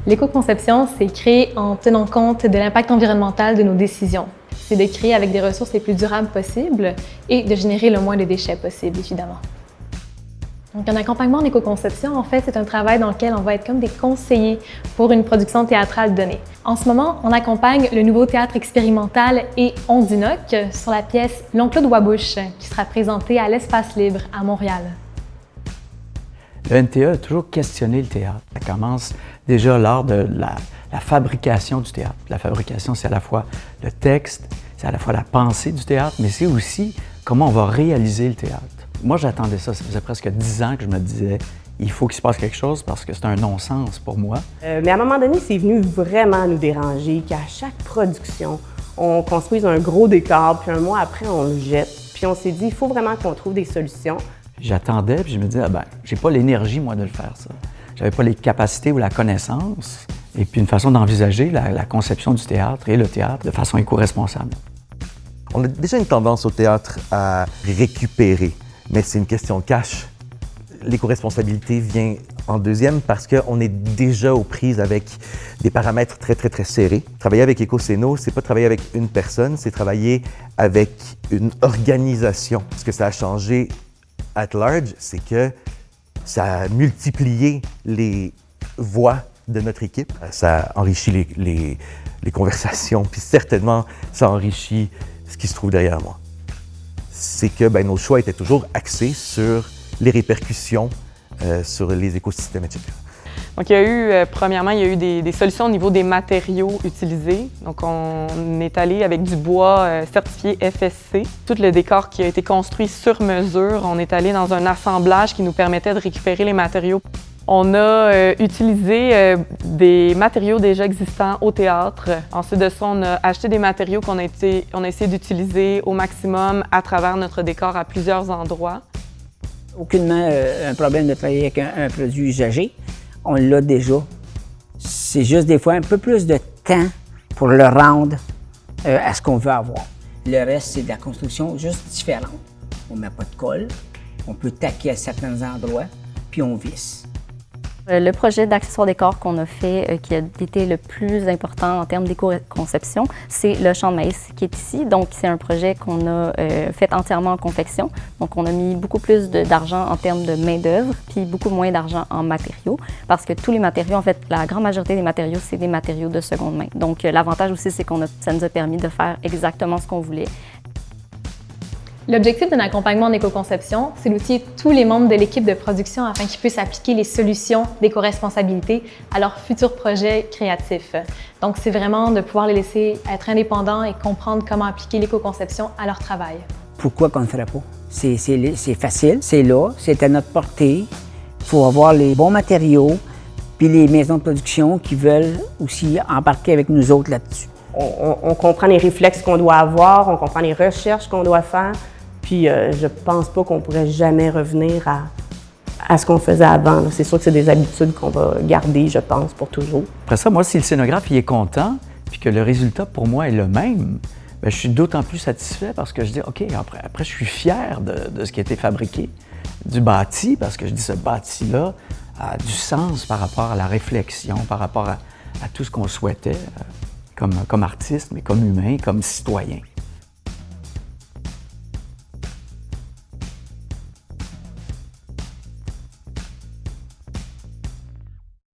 L'éco-conception, c'est créer en tenant compte de l'impact environnemental de nos décisions. C'est de créer avec des ressources les plus durables possibles et de générer le moins de déchets possible, évidemment. Donc, un accompagnement en éco-conception, en fait, c'est un travail dans lequel on va être comme des conseillers pour une production théâtrale donnée. En ce moment, on accompagne le nouveau théâtre expérimental et Ondinoc sur la pièce L'Oncle Bois-Bouche, qui sera présentée à l'Espace Libre à Montréal. Le NTE a toujours questionné le théâtre. Ça commence déjà lors de la fabrication du théâtre. La fabrication, c'est à la fois le texte, c'est à la fois la pensée du théâtre, mais c'est aussi comment on va réaliser le théâtre. Moi, j'attendais ça. Ça faisait presque 10 ans que je me disais il faut qu'il se passe quelque chose parce que c'est un non-sens pour moi. Mais à un moment donné, c'est venu vraiment nous déranger qu'à chaque production, on construise un gros décor, puis un mois après, on le jette. Puis on s'est dit il faut vraiment qu'on trouve des solutions. J'attendais, puis je me disais, j'ai pas l'énergie, moi, de le faire, ça. J'avais pas les capacités ou la connaissance. Et puis une façon d'envisager la conception du théâtre et le théâtre de façon éco-responsable. On a déjà une tendance au théâtre à récupérer, mais c'est une question de cash. L'éco-responsabilité vient en deuxième parce qu'on est déjà aux prises avec des paramètres très, très, très serrés. Travailler avec Écocéno, c'est pas travailler avec une personne, c'est travailler avec une organisation. Ce que ça a changé at large, c'est que ça a multiplié les voix de notre équipe. Ça enrichit les conversations, puis certainement, ça enrichit ce qui se trouve derrière moi. C'est que nos choix étaient toujours axés sur les répercussions sur les écosystèmes, etc. Donc, il y a eu, premièrement, il y a eu des solutions au niveau des matériaux utilisés. Donc, on est allé avec du bois certifié FSC. Tout le décor qui a été construit sur mesure, on est allé dans un assemblage qui nous permettait de récupérer les matériaux. On a utilisé des matériaux déjà existants au théâtre. Ensuite de ça, on a acheté des matériaux qu'on a essayé d'utiliser au maximum à travers notre décor à plusieurs endroits. Aucunement un problème de travailler avec un produit usagé. On l'a déjà. C'est juste des fois un peu plus de temps pour le rendre à ce qu'on veut avoir. Le reste, c'est de la construction juste différente. On ne met pas de colle, on peut taquer à certains endroits, puis on visse. Le projet d'accessoires décor qu'on a fait, qui a été le plus important en termes d'éco-conception, c'est le champ de maïs qui est ici. Donc, c'est un projet qu'on a fait entièrement en confection. Donc, on a mis beaucoup plus d'argent en termes de main-d'œuvre, puis beaucoup moins d'argent en matériaux, parce que tous les matériaux, en fait, la grande majorité des matériaux, c'est des matériaux de seconde main. Donc, l'avantage aussi, c'est ça nous a permis de faire exactement ce qu'on voulait. L'objectif d'un accompagnement en éco-conception, c'est d'outiller tous les membres de l'équipe de production afin qu'ils puissent appliquer les solutions d'éco-responsabilité à leurs futurs projets créatifs. Donc, c'est vraiment de pouvoir les laisser être indépendants et comprendre comment appliquer l'éco-conception à leur travail. Pourquoi qu'on ne le ferait pas? C'est facile, c'est là, c'est à notre portée. Il faut avoir les bons matériaux, puis les maisons de production qui veulent aussi embarquer avec nous autres là-dessus. On comprend les réflexes qu'on doit avoir, on comprend les recherches qu'on doit faire. Puis je pense pas qu'on pourrait jamais revenir à ce qu'on faisait avant. C'est sûr que c'est des habitudes qu'on va garder, je pense, pour toujours. Après ça, moi, si le scénographe il est content, puis que le résultat pour moi est le même, je suis d'autant plus satisfait parce que je dis, OK, après je suis fier de ce qui a été fabriqué, du bâti, parce que je dis ce bâti-là a du sens par rapport à la réflexion, par rapport à tout ce qu'on souhaitait comme artiste, mais comme humain, comme citoyen.